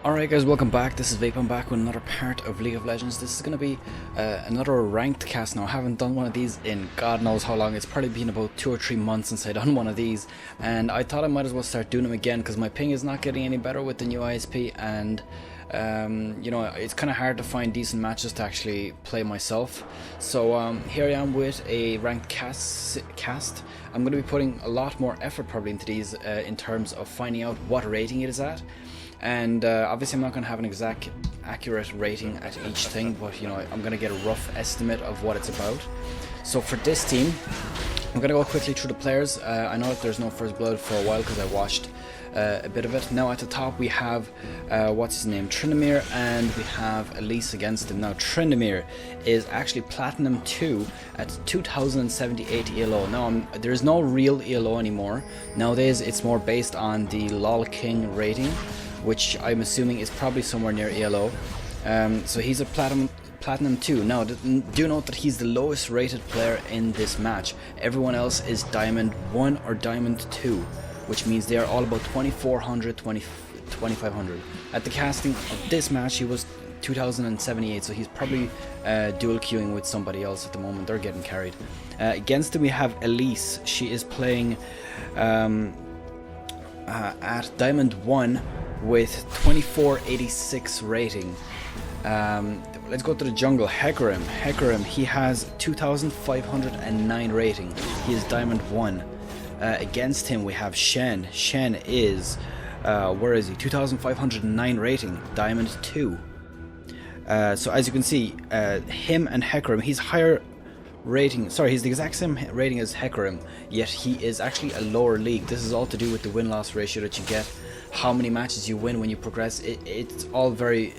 Alright guys, welcome back. This is Vape. I'm back with another part of League of Legends. This is going to be another ranked cast now. I haven't done one of these in God knows how long. It's probably been about 2 or 3 months since I've done one of these. And I thought I might as well start doing them again because my ping is not getting any better with the new ISP. And you know, it's kind of hard to find decent matches to actually play myself. So here I am with a ranked cast. I'm going to be putting a lot more effort probably into these in terms of finding out what rating it is at. And obviously I'm not going to have an exact accurate rating at each thing, but you know, I'm going to get a rough estimate of what it's about. So for this team, I'm going to go quickly through the players. I know that there's no First Blood for a while because I watched a bit of it. Now at the top we have, what's his name, Tryndamere, and we have Elise against him. Now Tryndamere is actually Platinum 2 at 2078 ELO. Now there is no real ELO anymore. Nowadays it's more based on the LOL King rating, which I'm assuming is probably somewhere near ELO. So he's a Platinum 2. Now, do note that he's the lowest rated player in this match. Everyone else is Diamond 1 or Diamond 2, which means they are all about 2400, 2500. At the casting of this match, he was 2078, so he's probably dual queuing with somebody else at the moment. They're getting carried. Against him, we have Elise. She is playing at Diamond 1 with 2486 rating. Let's go to the jungle. Hecarim, he has 2509 rating. He is Diamond 1. Against him we have Shen. Shen is, where is he? 2509 rating, Diamond 2. So as you can see, him and Hecarim, he's higher rating, sorry, he's the exact same rating as Hecarim, yet he is actually a lower league. This is all to do with the win-loss ratio that you get, how many matches you win when you progress. It's all very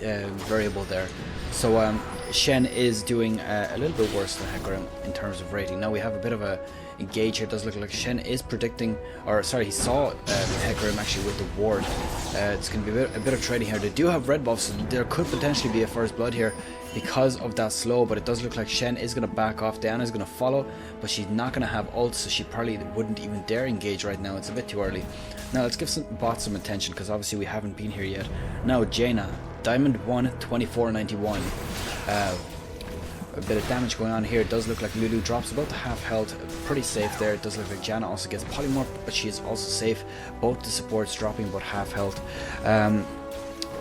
variable there. So Shen is doing a little bit worse than Hecarim in terms of rating. Now we have a bit of a engage here. It does look like Shen is predicting, or sorry, he saw Hecarim actually with the ward. It's going to be a bit of trading here. They do have red buffs, so there could potentially be a First Blood here because of that slow, but it does look like Shen is going to back off. Diana is going to follow, but she's not going to have ult, so she probably wouldn't even dare engage right now. It's a bit too early. Now let's give some bots some attention because obviously we haven't been here yet. Now Jaina, Diamond 1, 2491. A bit of damage going on here. It does look like Lulu drops about to half health, pretty safe there. It does look like Janna also gets polymorph, but she is also safe. Both the supports dropping about half health.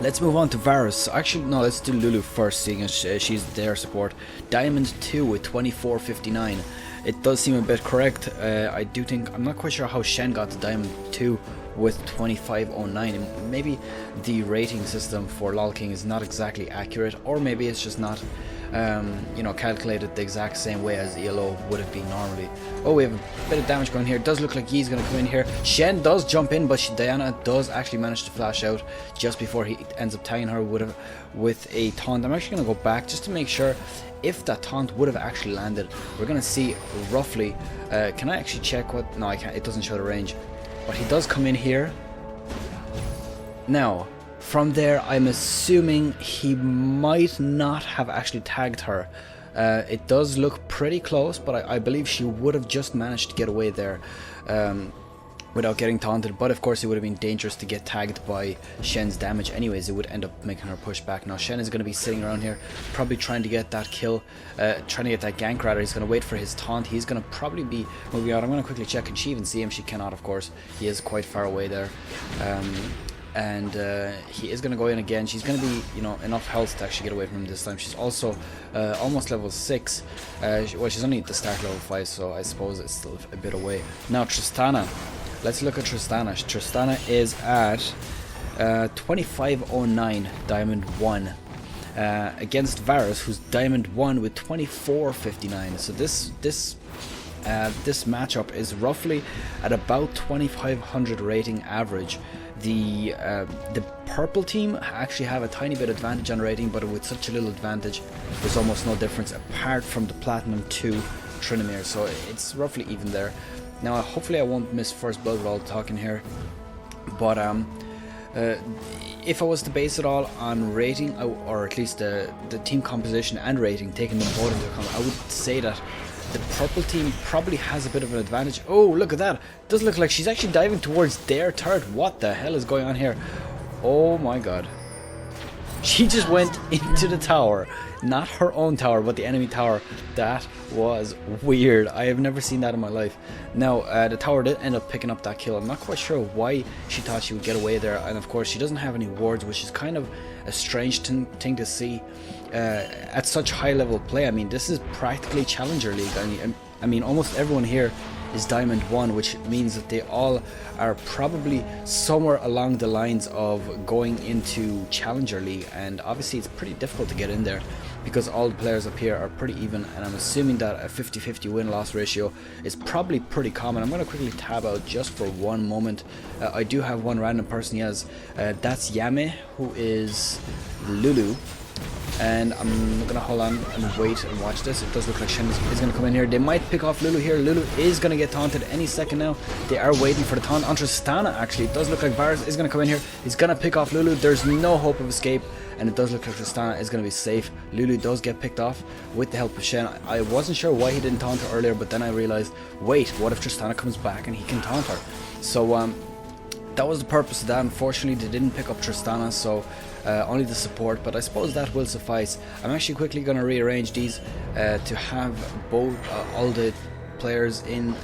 Let's move on to Varus. Actually, no, let's do Lulu first, seeing as she's their support. Diamond 2 with 2459. It does seem a bit correct. I do think, I'm not quite sure how Shen got to Diamond 2 with 2509. Maybe the rating system for LOL King is not exactly accurate, or maybe it's just not you know, calculated the exact same way as ELO would have been normally. Oh, we have a bit of damage going here. It does look like he's going to come in here. Shen does jump in, but Diana does actually manage to flash out just before he ends up tagging her with a taunt. I'm actually going to go back just to make sure if that taunt would have actually landed. We're going to see roughly, can I actually check what, no I can't, it doesn't show the range, but he does come in here. Now from there, I'm assuming he might not have actually tagged her. It does look pretty close, but I believe she would have just managed to get away there without getting taunted. But of course, it would have been dangerous to get tagged by Shen's damage anyways. It would end up making her push back. Now Shen is going to be sitting around here, probably trying to get that kill, trying to get that gank rather. He's going to wait for his taunt. He's going to probably be moving out. I'm going to quickly check. Can she even see him? She cannot, of course. He is quite far away there. And he is going to go in again. She's going to be, you know, enough health to actually get away from him this time. She's also almost level 6. Well, she's only at the start level 5, so I suppose it's still a bit away. Now Tristana. Let's look at Tristana. Tristana is at 2509, Diamond 1. Against Varus, who's Diamond 1 with 2459. So this matchup is roughly at about 2500 rating average. The purple team actually have a tiny bit advantage on rating, but with such a little advantage there's almost no difference apart from the Platinum 2 Tryndamere, so it's roughly even there. Now hopefully I won't miss First Blood with all the talking here, but if I was to base it all on rating, or at least the team composition and rating, taking them both into account, I would say that the purple team probably has a bit of an advantage. Oh, look at that. It does look like she's actually diving towards their turret. What the hell is going on here? Oh my god. She just went into the tower. Not her own tower, but the enemy tower. That was weird. I have never seen that in my life. Now, the tower did end up picking up that kill. I'm not quite sure why she thought she would get away there. And of course, she doesn't have any wards, which is kind of a strange thing to see at such high level play. I mean, this is practically Challenger League. I mean, almost everyone here is Diamond 1, which means that they all are probably somewhere along the lines of going into Challenger League, and obviously it's pretty difficult to get in there because all the players up here are pretty even, and I'm assuming that a 50-50 win-loss ratio is probably pretty common. I'm going to quickly tab out just for one moment. I do have one random person. He has that's Yame, who is Lulu. And I'm gonna hold on and wait and watch this. It does look like Shen is gonna come in here. They might pick off Lulu here. Lulu is gonna get taunted any second now. They are waiting for the taunt on Tristana. Actually, it does look like Varus is gonna come in here. He's gonna pick off Lulu. There's no hope of escape, and it does look like Tristana is gonna be safe. Lulu does get picked off with the help of Shen. I wasn't sure why he didn't taunt her earlier, but then I realized, wait, what if Tristana comes back and he can taunt her? So that was the purpose of that. Unfortunately, they didn't pick up Tristana, so only the support, but I suppose that will suffice. I'm actually quickly going to rearrange these to have both all the players in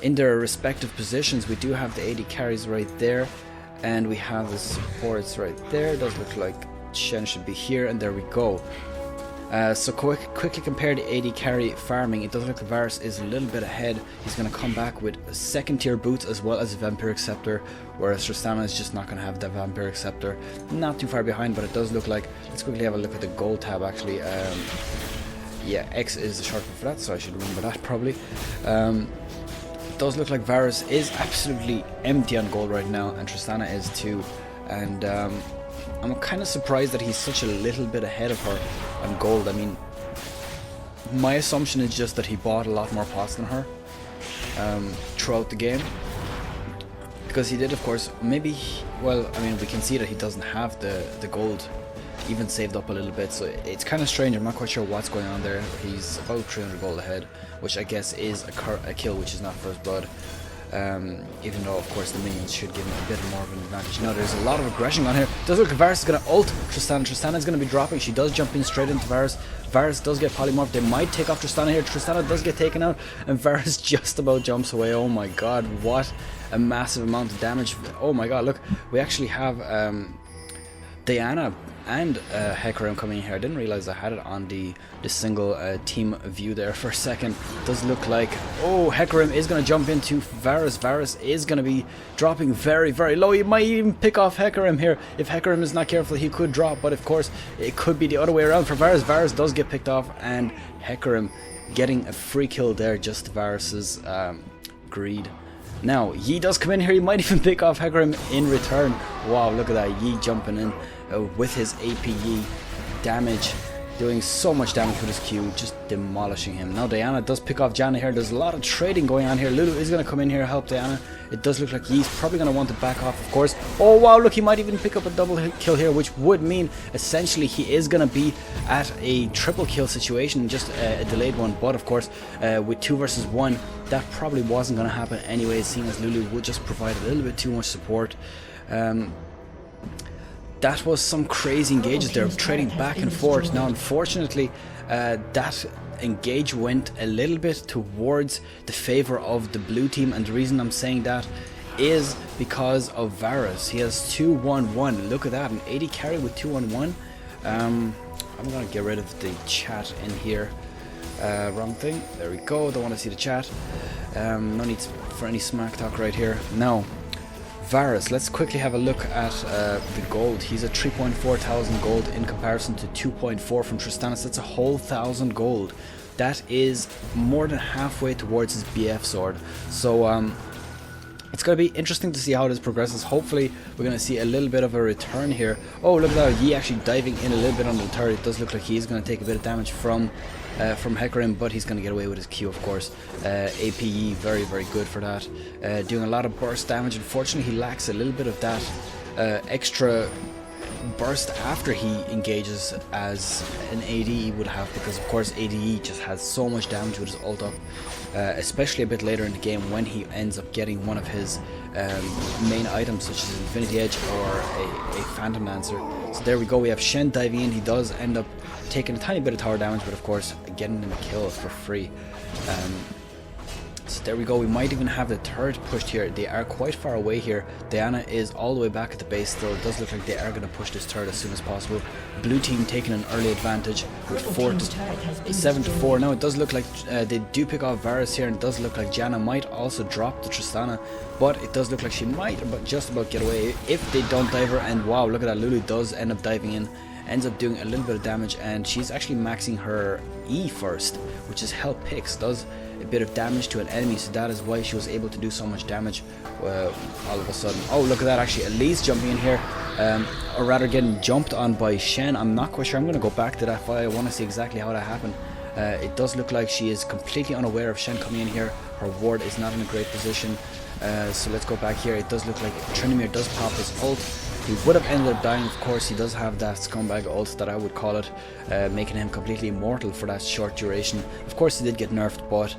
their respective positions. We do have the AD carries right there, and we have the supports right there. It does look like Shen should be here, and there we go. So quickly compare the AD carry farming. It does look like Varus is a little bit ahead. He's going to come back with second tier boots as well as a Vampiric Scepter, whereas Tristana is just not going to have the Vampiric Scepter. Not too far behind, but it does look like, let's quickly have a look at the gold tab actually. Yeah, X is the shortcut for that, so I should remember that probably. It does look like Varus is absolutely empty on gold right now, and Tristana is too, and I'm kind of surprised that he's such a little bit ahead of her on gold. I mean, my assumption is just that he bought a lot more pots than her throughout the game, because he did, of course. Maybe, well, I mean, we can see that he doesn't have the gold even saved up a little bit, so it's kind of strange. I'm not quite sure what's going on there. He's about 300 gold ahead, which I guess is a kill, which is not first blood. Even though, of course, the minions should give him a bit more of an advantage. You know, there's a lot of aggression on here. Does look like Varus is going to ult Tristana. Tristana is going to be dropping. She does jump in straight into Varus. Varus does get polymorphed. They might take off Tristana here. Tristana does get taken out, and Varus just about jumps away. Oh my god, what a massive amount of damage. Oh my god, look, we actually have Diana and Hecarim coming in here. I didn't realize I had it on the single team view there for a second. Does look like, oh, Hecarim is going to jump into Varus. Varus is going to be dropping very, very low. He might even pick off Hecarim here. If Hecarim is not careful, he could drop, but of course it could be the other way around for Varus. Varus does get picked off, and Hecarim getting a free kill there, just Varus's greed. Now, Yi does come in here. He might even pick off Hecarim in return. Wow, look at that. Yi jumping in with his AP Yi. Damage. Doing so much damage with his Q. Just demolishing him. Now, Diana does pick off Janna here. There's a lot of trading going on here. Lulu is going to come in here and help Diana. It does look like Yi's probably going to want to back off, of course. Oh, wow. Look, he might even pick up a double kill here, which would mean essentially he is going to be at a triple kill situation. Just a delayed one. But, of course, with 2 versus 1, that probably wasn't going to happen anyway, seeing as Lulu would just provide a little bit too much support. That was some crazy engages there, trading back and forth. Now, unfortunately, that engage went a little bit towards the favor of the blue team, and the reason I'm saying that is because of Varus. He has 2-1-1. Look at that, an 80 carry with 2-1-1. I'm gonna get rid of the chat in here. Wrong thing. There we go. Don't want to see the chat. No need for any smack talk right here. Now, Varus, let's quickly have a look at the gold. He's at 3.4 thousand gold in comparison to 2.4 from Tristana. So that's a whole 1,000 gold. That is more than halfway towards his BF sword. So it's going to be interesting to see how this progresses. Hopefully we're going to see a little bit of a return here. Oh, look at that, Yi actually diving in a little bit on the turret. It does look like he's going to take a bit of damage from Hecarim, but he's going to get away with his Q, of course. AP Yi, very, very good for that. Doing a lot of burst damage. Unfortunately, he lacks a little bit of that extra burst after he engages as an AD would have, because of course ADE just has so much damage with his ult up, especially a bit later in the game when he ends up getting one of his main items such as Infinity Edge or a Phantom Lancer. So there we go, we have Shen diving in. He does end up taking a tiny bit of tower damage, but of course getting him a kill for free. So there we go, we might even have the turret pushed here. They are quite far away here. Diana is all the way back at the base still. It does look like they are going to push this turret as soon as possible. Blue team taking an early advantage with 7-4. Now it does look like they do pick off Varus here, and it does look like Janna might also drop the Tristana, but it does look like she might just about get away if they don't dive her. And wow, look at that, Lulu does end up diving in, ends up doing a little bit of damage, and she's actually maxing her E first, which is Help Picks, does a bit of damage to an enemy, so that is why she was able to do so much damage all of a sudden. Oh, look at that, actually Elise jumping in here, or rather getting jumped on by Shen. I'm not quite sure, I'm going to go back to that fight. I want to see exactly how that happened. It does look like she is completely unaware of Shen coming in here. Her ward is not in a great position, so let's go back here. It does look like Tryndamere does pop his ult. He would have ended up dying, of course. He does have that scumbag ult that I would call it, making him completely immortal for that short duration. Of course he did get nerfed, but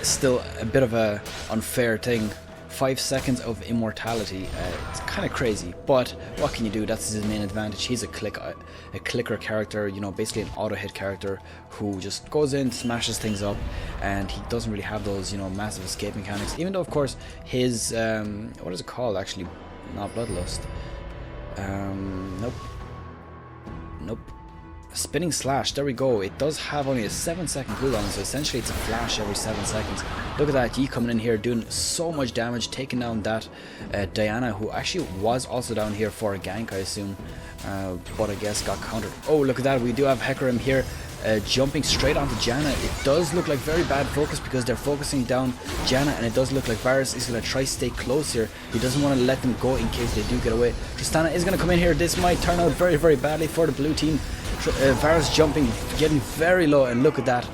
still a bit of a unfair thing. 5 seconds of immortality, it's kind of crazy, but what can you do? That's his main advantage. He's a clicker character, you know, basically an auto hit character who just goes in, smashes things up, and he doesn't really have those, you know, massive escape mechanics, even though of course his what is it called actually? Not Bloodlust. Nope. Spinning Slash, there we go. It does have only a 7-second cooldown, so essentially it's a flash every 7 seconds. Look at that, Yi coming in here doing so much damage, taking down that Diana, who actually was also down here for a gank, I assume, but I guess got countered. Oh, look at that, we do have Hecarim here jumping straight onto Janna. It does look like very bad focus because they're focusing down Janna, and it does look like Varus is going to try to stay close here. He doesn't want to let them go in case they do get away. Tristana is going to come in here. This might turn out very, very badly for the blue team. Varus jumping, getting very low, and look at that.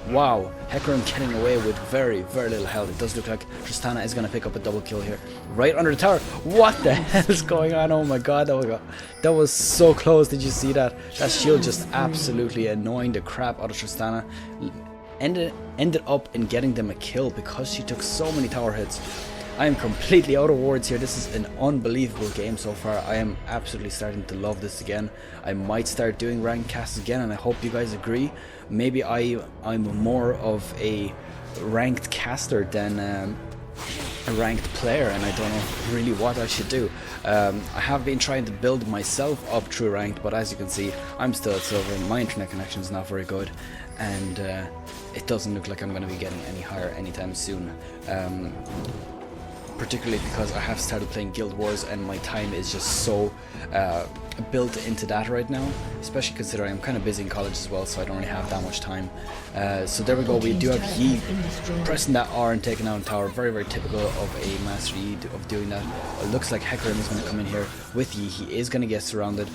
Wow, Hecarim getting away with very, very little health. It does look like Tristana is going to pick up a double kill here. Right under the tower. What the hell is going on? Oh my god, that was so close. Did you see that? That shield just absolutely annoying the crap out of Tristana. Ended up in getting them a kill because she took so many tower hits. I am completely out of words here. This is an unbelievable game so far. I am absolutely starting to love this again. I might start doing ranked casts again, and I hope you guys agree. Maybe I'm more of a ranked caster than a ranked player, and I don't know really what I should do. I have been trying to build myself up through ranked, but as you can see, I'm still at silver. My internet connection is not very good, and it doesn't look like I'm going to be getting any higher anytime soon. Particularly because I have started playing Guild Wars and my time is just so built into that right now, especially considering I'm kind of busy in college as well, so I don't really have that much time. So there we go, we do have Yi pressing that R and taking down tower. Very, very typical of a Master Yi of doing that. It looks like Hecarim is going to come in here with Yi. He is going to get surrounded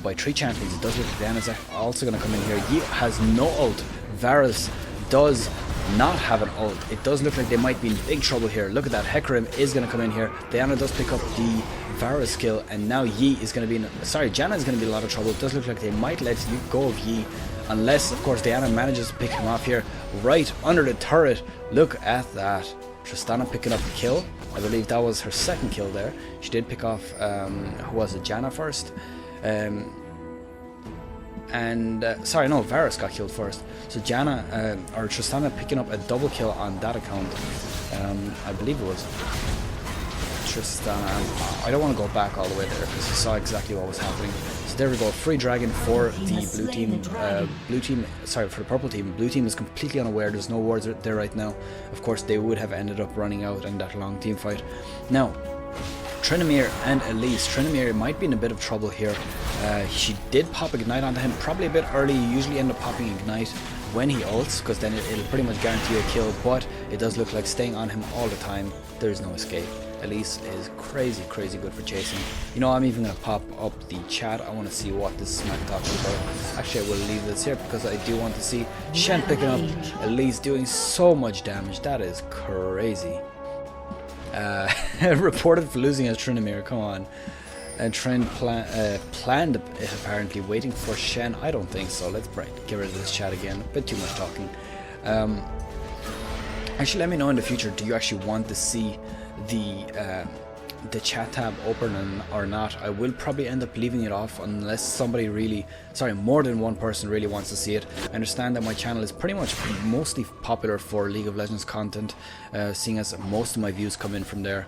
by 3 champions. It does look like Diana's also going to come in here. Yi has no ult. Varus does not have an ult. It does look like they might be in big trouble here. Look at that, Hecarim is going to come in here. Diana does pick up the Varus kill, and now Yi is going to be in, Janna is going to be in a lot of trouble. It does look like they might let you go of Yi, unless of course Diana manages to pick him off here right under the turret. Look at that, Tristana picking up the kill. I believe that was her 2nd kill there. She did pick off who was it, Janna first, sorry, no, Varus got killed first. So Janna, or Tristana picking up a double kill on that account. I believe it was Tristana. I don't want to go back all the way there because you saw exactly what was happening. So there we go, free dragon for the blue team. For the purple team. Blue team is completely unaware. There's no wards there right now. Of course, they would have ended up running out in that long team fight. Now, Tryndamere and Elise. Tryndamere might be in a bit of trouble here. She did pop Ignite onto him, probably a bit early. You usually end up popping Ignite when he ults, because then it'll pretty much guarantee a kill, but it does look like staying on him all the time. There's no escape. Elise is crazy, crazy good for chasing. You know, I'm even going to pop up the chat. I want to see what this smack talk is about. Actually, I will leave this here because I do want to see Shen picking up Elise doing so much damage. That is crazy. Reported for losing as Tryndamere, come on. And Trent planned it apparently, waiting for Shen. I don't think so. Let's get rid of this chat again. A bit too much talking. Actually, let me know in the future, do you actually want to see the chat tab open or not? I will probably end up leaving it off unless somebody really, more than one person really wants to see it. I understand that my channel is pretty much mostly popular for League of Legends content, seeing as most of my views come in from there.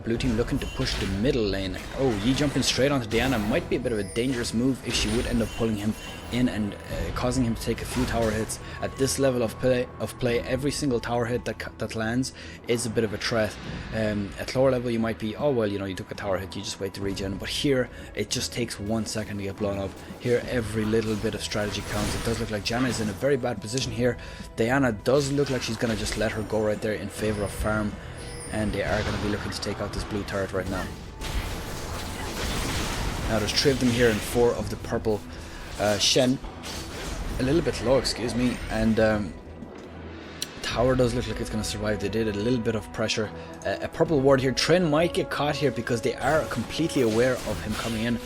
Blue team looking to push the middle lane. Oh, Yi jumping straight onto Diana might be a bit of a dangerous move if she would end up pulling him in and causing him to take a few tower hits. At this level of play, every single tower hit that lands is a bit of a threat. At lower level you might be, oh well, you know, you took a tower hit, you just wait to regen, but here it just takes 1 second to get blown up. Here every little bit of strategy counts. It does look like Janna is in a very bad position here. Diana does look like she's going to just let her go right there in favor of farm, and they are going to be looking to take out this blue turret right now. Now there's 3 of them here and 4 of the purple. Shen a little bit low, excuse me, and tower does look like it's going to survive. They did a little bit of pressure. A purple ward here. Trin might get caught here because they are completely aware of him coming in.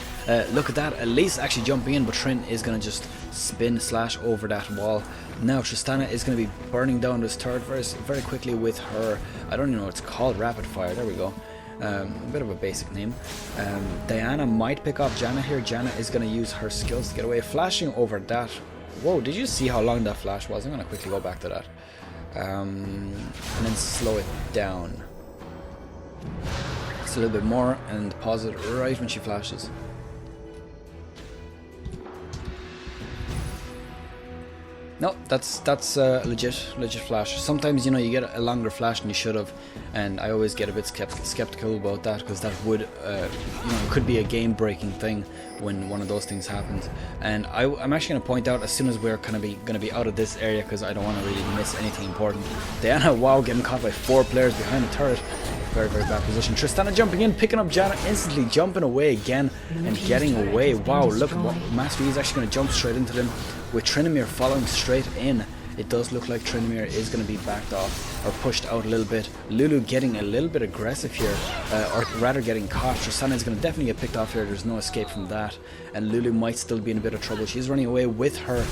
Look at that, Elise actually jumping in, but Trin is going to just spin slash over that wall. Now Tristana is going to be burning down this turret very quickly with her, I don't even know what it's called, rapid fire. There we go. A bit of a basic name. Diana might pick off Janna here. Janna is going to use her skills to get away, flashing over that. Whoa, did you see how long that flash was? I'm going to quickly go back to that. And then slow it down. Just a little bit more and pause it right when she flashes. No, that's legit flash. Sometimes, you know, you get a longer flash than you should have, and I always get a bit skeptical about that, because that would, you know, could be a game-breaking thing when one of those things happens. And I'm actually going to point out as soon as we're going to be out of this area, because I don't want to really miss anything important. Diana, wow, getting caught by 4 players behind the turret. Very bad position. Tristana jumping in, picking up Janna, instantly jumping away again and getting away. Wow, look, Master Yi is actually going to jump straight into them with Tryndamere following straight in. It does look like Tryndamere is going to be backed off or pushed out a little bit. Lulu getting a little bit aggressive here, or rather getting caught. Tristana is going to definitely get picked off here. There's no escape from that, and Lulu might still be in a bit of trouble. She's running away with her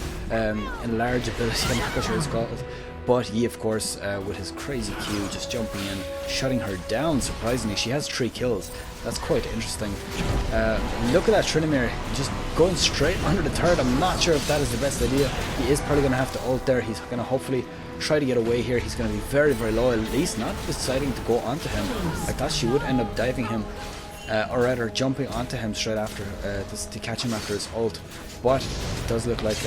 enlarge ability. I'm not quite sure it's called. But Yi, of course, with his crazy Q, just jumping in, shutting her down, surprisingly. She has 3 kills. That's quite interesting. Look at that Tryndamere, just going straight under the turret. I'm not sure if that is the best idea. He is probably going to have to ult there. He's going to hopefully try to get away here. He's going to be very low, at least not deciding to go onto him. I thought she would end up diving him, or rather jumping onto him straight after, to catch him after his ult. But it does look like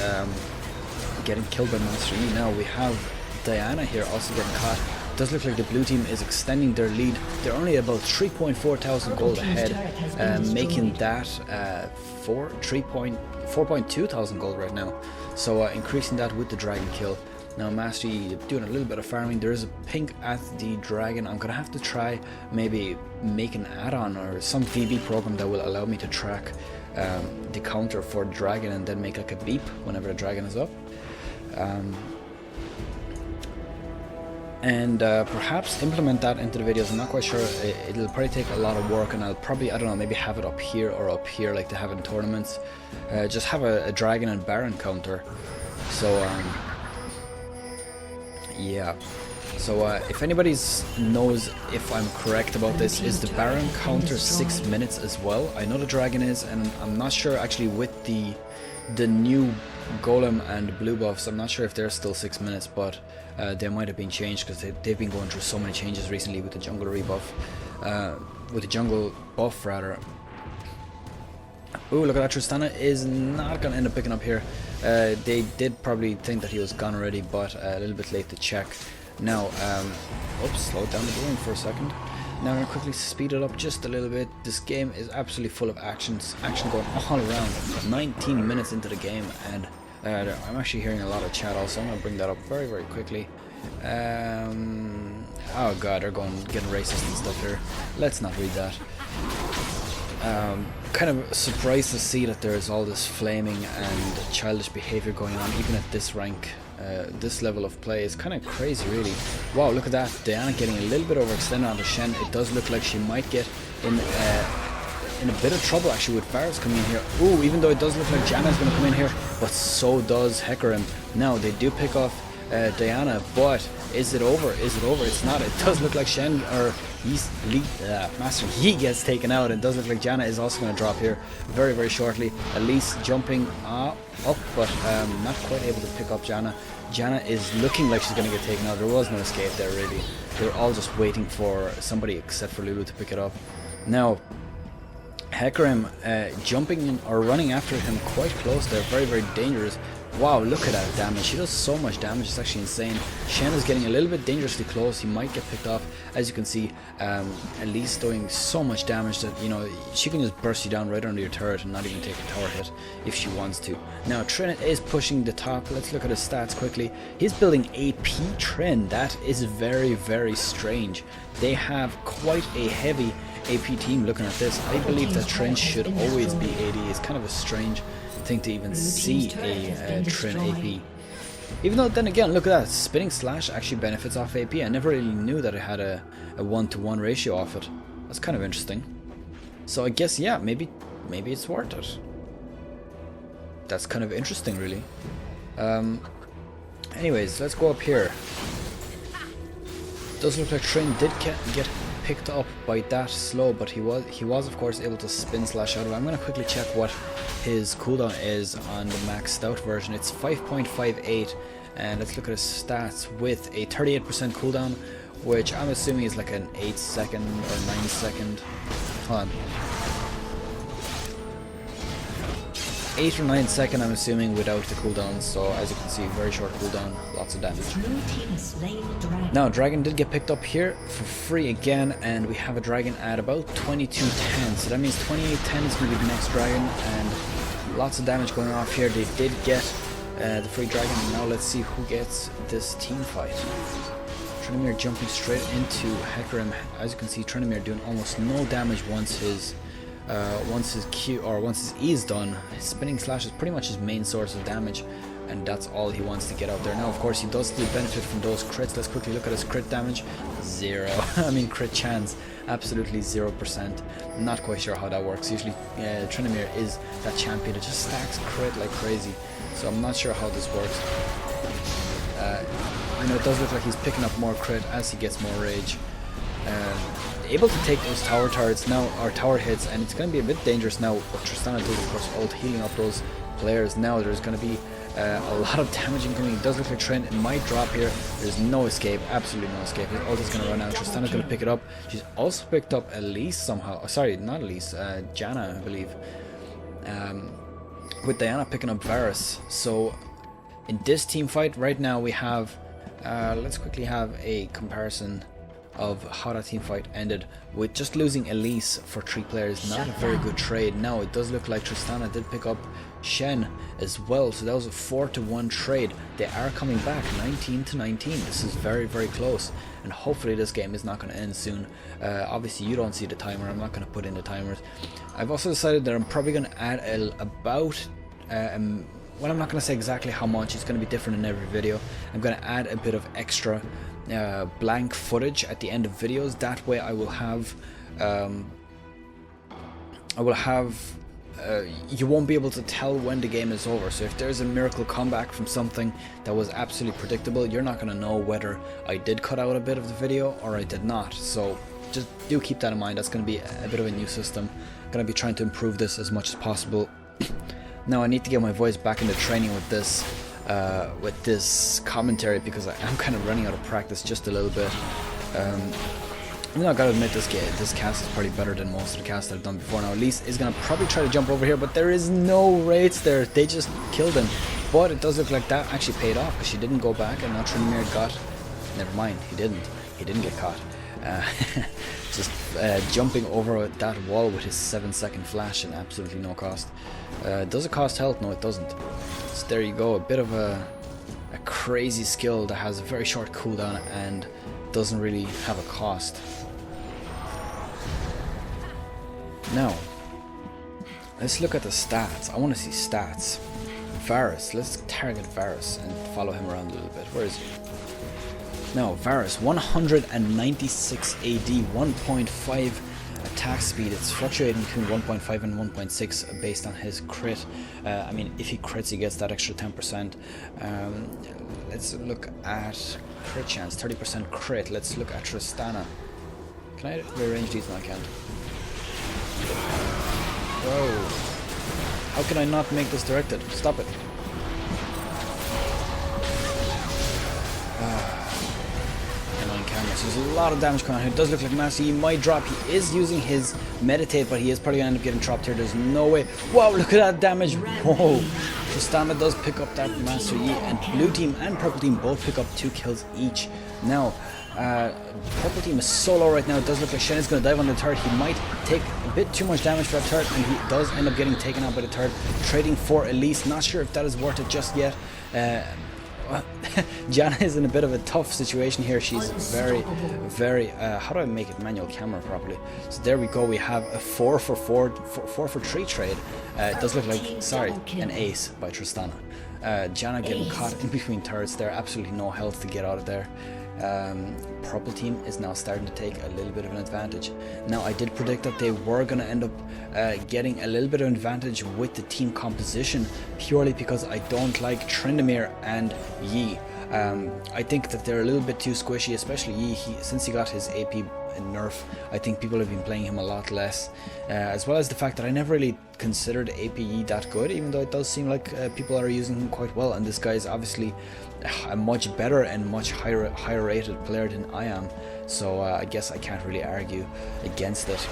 getting killed by Master Yi. Now we have Diana here also getting caught. Does look like the blue team is extending their lead. They're only about 3.4 thousand gold ahead, making that 4.2 thousand gold right now. So increasing that with the dragon kill. Now Master Yi doing a little bit of farming. There is a pink at the dragon. I'm gonna have to try maybe make an add-on or some VB program that will allow me to track the counter for dragon and then make like a beep whenever a dragon is up. And perhaps implement that into the videos. I'm not quite sure. It'll probably take a lot of work, and I'll probably, I don't know, maybe have it up here or up here like they have in tournaments. Just have a dragon and baron counter. So yeah. So if anybody knows if I'm correct about this, is the baron counter 6 minutes as well? I know the dragon is, and I'm not sure actually with the new golem and blue buffs. I'm not sure if they're still 6 minutes, but they might have been changed, because they've been going through so many changes recently with the jungle rebuff, with the jungle buff rather. Ooh, look at that, Tristana is not going to end up picking up here. They did probably think that he was gone already, but a little bit late to check. Now, oops, slow down the going for a second. Now I'm going to quickly speed it up just a little bit. This game is absolutely full of action going all around. 19 minutes into the game, and I'm actually hearing a lot of chat also. I'm going to bring that up very quickly. Oh god, they're getting racist and stuff here. Let's not read that. Kind of surprised to see that there's all this flaming and childish behavior going on, even at this rank this level of play is kind of crazy, really. Wow, look at that. Diana getting a little bit overextended onto Shen. It does look like she might get in a bit of trouble actually with Varus coming in here. Ooh, even though it does look like Janna is going to come in here, but so does Hecarim. Now, they do pick off Diana, but is it over? Is it over? It's not. It does look like Shen, or Master Yi gets taken out. It does look like Janna is also going to drop here very, very shortly. Elise jumping up, but not quite able to pick up Janna. Janna is looking like she's going to get taken out. There was no escape there, really. They were all just waiting for somebody except for Lulu to pick it up. Now, Hecarim jumping in or running after him quite close there, very, very dangerous. Wow, look at that damage. She does so much damage, it's actually insane. Shen is getting a little bit dangerously close. He might get picked off. As you can see, Elise doing so much damage that, you know, she can just burst you down right under your turret and not even take a tower hit if she wants to. Now, Trin is pushing the top. Let's look at his stats quickly. He's building AP Trin. That is very, very strange. They have quite a heavy AP team looking at this. I believe that Trin should always be AD. It's kind of a strange thing to even see a Trin AP. Even though, then again, look at that. Spinning Slash actually benefits off AP. I never really knew that it had a 1-to-1 ratio off it. That's kind of interesting. So I guess, yeah, maybe it's worth it. That's kind of interesting, really. Anyways, let's go up here. Does look like Trin did get picked up by that slow, but he was of course able to spin slash out of it. I'm going to quickly check what his cooldown is on the maxed out version. It's 5.58, and let's look at his stats with a 38% cooldown, which I'm assuming is like an 8-second or 9-second. Hold on. 8 or 9 second, I'm assuming, without the cooldown. So as you can see, very short cooldown, lots of damage. Now, Dragon did get picked up here for free again, and we have a Dragon at about 2210. So that means 2810 is going to be the next Dragon, and lots of damage going off here. They did get the free Dragon. Now let's see who gets this team fight. Tryndamere jumping straight into Hecarim. As you can see, Tryndamere doing almost no damage once his Q or once his E is done. His spinning slash is pretty much his main source of damage, and that's all he wants to get out there. Now, of course, he does still benefit from those crits. Let's quickly look at his crit damage. 0. I mean, crit chance, absolutely 0%. I'm not quite sure how that works. Usually, Tryndamere is that champion that just stacks crit like crazy. So I'm not sure how this works. You know, it does look like he's picking up more crit as he gets more rage. Able to take those tower turrets now, or tower hits, and it's going to be a bit dangerous now. But Tristana does, of course, ult, healing up those players. Now there's going to be a lot of damage incoming. It does look like Trin might drop here. There's no escape, absolutely no escape. His ult is going to run out. Tristana's going to pick it up. She's also picked up Elise somehow. Sorry, not Elise, Janna, I believe. With Diana picking up Varus. So in this team fight right now we have, let's quickly have a comparison of how that team fight ended. With just losing Elise for 3 players, not a very good trade. Now it does look like Tristana did pick up Shen as well, so that was a 4-to-1 trade. They are coming back 19-19. This is very, very close, and hopefully this game is not going to end soon. Obviously you don't see the timer, I'm not going to put in the timers. I've also decided that I'm probably going to add well, I'm not going to say exactly how much. It's going to be different in every video. I'm going to add a bit of extra blank footage at the end of videos. That way I will have you won't be able to tell when the game is over. So if there's a miracle comeback from something that was absolutely predictable, you're not going to know whether I did cut out a bit of the video or I did not. So just do keep that in mind. That's going to be a bit of a new system. I'm going to be trying to improve this as much as possible. Now I need to get my voice back into training with this commentary, because I'm kind of running out of practice just a little bit. You know, I gotta admit, this cast is probably better than most of the casts I've done before. Now Elise is gonna probably try to jump over here, but there is no rates there. They just killed him. But it does look like that actually paid off, because she didn't go back, and now Tryndamere got... Never mind, he didn't get caught. Just jumping over that wall with his 7-second flash and absolutely no cost. Does it cost health? No, it doesn't. So there you go, a bit of a crazy skill that has a very short cooldown and doesn't really have a cost. Now, let's look at the stats. I want to see stats. Varus. Let's target Varus and follow him around a little bit. Where is he? No, Varus. 196 AD, 1.5 attack speed. It's fluctuating between 1.5 and 1.6 based on his crit. I mean, if he crits, he gets that extra 10%. Let's look at crit chance, 30% crit. Let's look at Tristana. Can I rearrange these? No, I can't. Whoa. How can I not make this directed? Stop it. There's a lot of damage coming on here. It does look like Master Yi might drop. He is using his meditate, but he is probably going to end up getting dropped here. There's no way. Wow, look at that damage. Whoa. Tristana does pick up that Master Yi, and blue team and purple team both pick up 2 kills each. Now, purple team is so low right now. It does look like Shen is going to dive on the turret. He might take a bit too much damage for that turret, and he does end up getting taken out by the turret. Trading for Elise. Not sure if that is worth it just yet. Janna is in a bit of a tough situation here. She's very, how do I make it manual camera properly? So there we go. We have a 4 for 3 trade. It does look like, sorry, an ace by Tristana. Janna getting caught in between turrets there. Absolutely no health to get out of there. Purple team is now starting to take a little bit of an advantage. Now, I did predict that they were going to end up getting a little bit of an advantage with the team composition, purely because I don't like Tryndamere and Yi. I think that they're a little bit too squishy, especially Yi. Since he got his AP nerf, I think people have been playing him a lot less, as well as the fact that I never really considered AP Yi that good, even though it does seem like people are using him quite well, and this guy is obviously a much better and much higher rated player than I am, so I guess I can't really argue against it.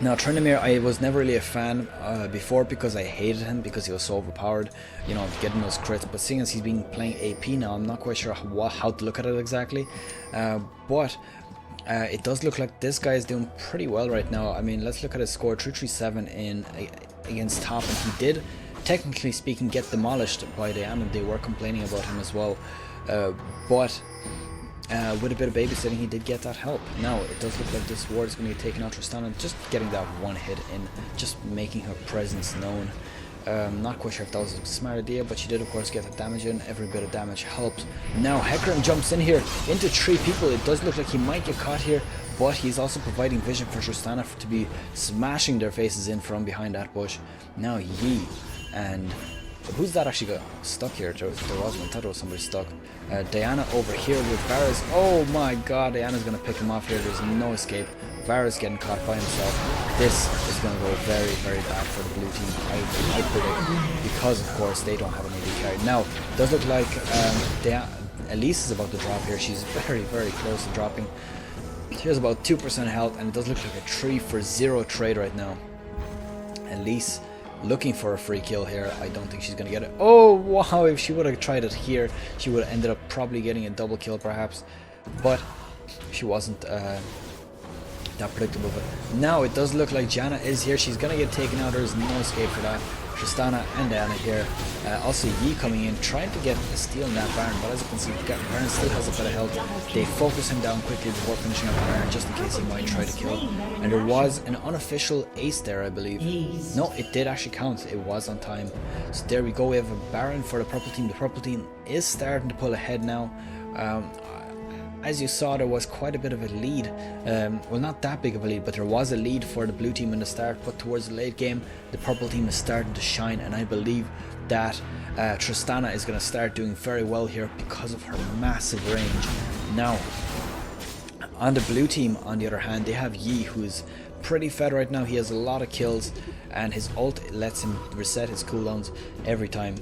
Now, Tryndamere, I was never really a fan before, because I hated him because he was so overpowered, you know, getting those crits. But seeing as he's been playing AP now, I'm not quite sure how to look at it exactly. But it does look like this guy is doing pretty well right now. I mean, let's look at his score, 337 against top, and he did, technically speaking, get demolished by Diana. They were complaining about him as well. But with a bit of babysitting, he did get that help. Now, it does look like this ward is going to get taken out. Tristana just getting that one hit in, just making her presence known. Not quite sure if that was a smart idea, but she did, of course, get the damage in. Every bit of damage helps. Now, Hecarim jumps in here into 3 people. It does look like he might get caught here, but he's also providing vision for Tristana to be smashing their faces in from behind that bush. Now, Yi and... who's that actually got stuck here? There was one. I thought there was somebody stuck. Diana over here with Varus. Oh my god, Diana's going to pick him off here. There's no escape. Varus getting caught by himself. This is going to go very, very bad for the blue team, I predict, because of course they don't have an AD carry. Now, it does look like Elise is about to drop here. She's very, very close to dropping. She has about 2% health, and it does look like a 3 for 0 trade right now. Elise looking for a free kill here. I don't think she's gonna get it. Oh wow, if she would have tried it here, she would have ended up probably getting a double kill perhaps, but she wasn't that predictable. But now it does look like Janna is here. She's gonna get taken out. There's no escape for that. Tristana and Diana here. Also Yi coming in, trying to get a steal in that Baron, but as you can see, Baron still has a bit of health. They focus him down quickly before finishing up the Baron, just in case he might try to kill. And there was an unofficial ace there, I believe. No, it did actually count. It was on time. So there we go. We have a Baron for the purple team. The purple team is starting to pull ahead now. As you saw, there was quite a bit of a lead. Well, not that big of a lead, but there was a lead for the blue team in the start. But towards the late game, the purple team is starting to shine, and I believe that Tristana is going to start doing very well here because of her massive range. Now, on the blue team, on the other hand, they have Yi, who's pretty fed right now. He has a lot of kills, and his ult lets him reset his cooldowns every time.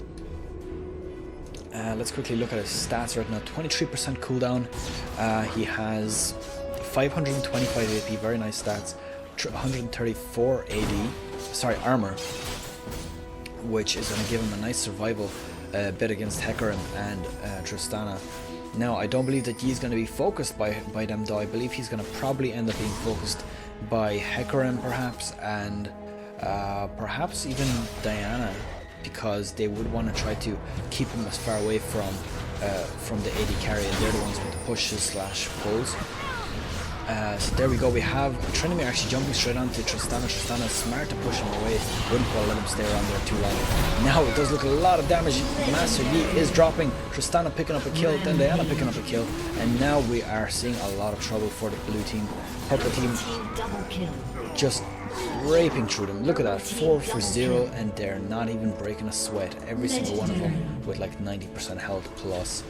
Let's quickly look at his stats right now. 23% cooldown. He has 525 AP, very nice stats. 134 armor, which is going to give him a nice survival bit against Hecarim and Tristana. Now, I don't believe that Yi's going to be focused by them, though. I believe he's going to probably end up being focused by Hecarim, perhaps, and perhaps even Diana, because they would want to try to keep him as far away from the AD carry, and they're the ones with the pushes / pulls. So there we go, we have Tryndamere actually jumping straight onto Tristana. Tristana is smart to push him away, wouldn't want to let him stay around there too long. Now it does look a lot of damage. Master Yi is dropping, Tristana picking up a kill, then Diana picking up a kill, and now we are seeing a lot of trouble for the blue team. Purple team just raping through them. Look at that, 4 for 0, and they're not even breaking a sweat. Every single one of them with like 90% health plus.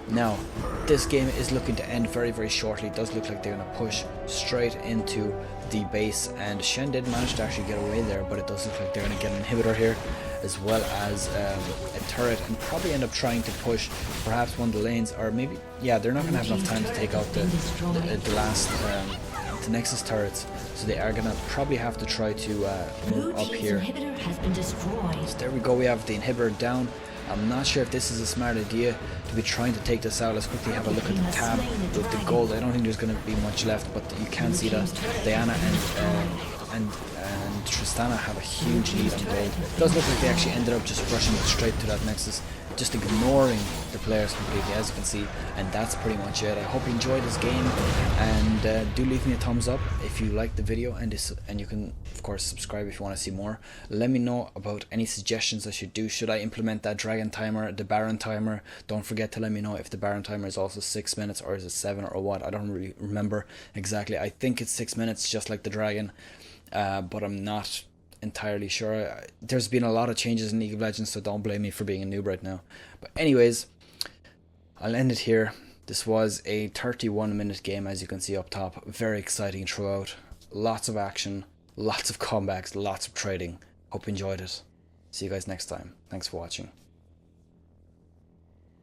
Now, this game is looking to end very, very shortly. It does look like they're going to push straight into the base, and Shen did manage to actually get away there, but it does look like they're going to get an inhibitor here, as well as a turret, and probably end up trying to push perhaps one of the lanes, or maybe, yeah, they're not going to have enough time to take out the last the Nexus turrets, so they are going to probably have to try to move up here. So there we go, we have the inhibitor down. I'm not sure if this is a smart idea to be trying to take this out. Let's quickly have a look at the tab with the gold. I don't think there's going to be much left, but you can see that Diana and Tristana have a huge lead on gold. It does look like they actually ended up just rushing it straight to that Nexus, just ignoring the players completely, as you can see, and that's pretty much it. I hope you enjoyed this game, and do leave me a thumbs up if you liked the video, and you can of course subscribe if you want to see more. Let me know about any suggestions I should do. Should I implement that dragon timer, the Baron timer? Don't forget to let me know if the Baron timer is also 6 minutes, or is it 7 or what. I don't really remember exactly. I think it's 6 minutes, just like the dragon, but I'm not entirely sure. There's been a lot of changes in League of Legends, so don't blame me for being a noob right now. But anyways, I'll end it here. This was a 31-minute game, as you can see up top. Very exciting throughout. Lots of action, lots of comebacks, lots of trading. Hope you enjoyed it. See you guys next time. Thanks for watching.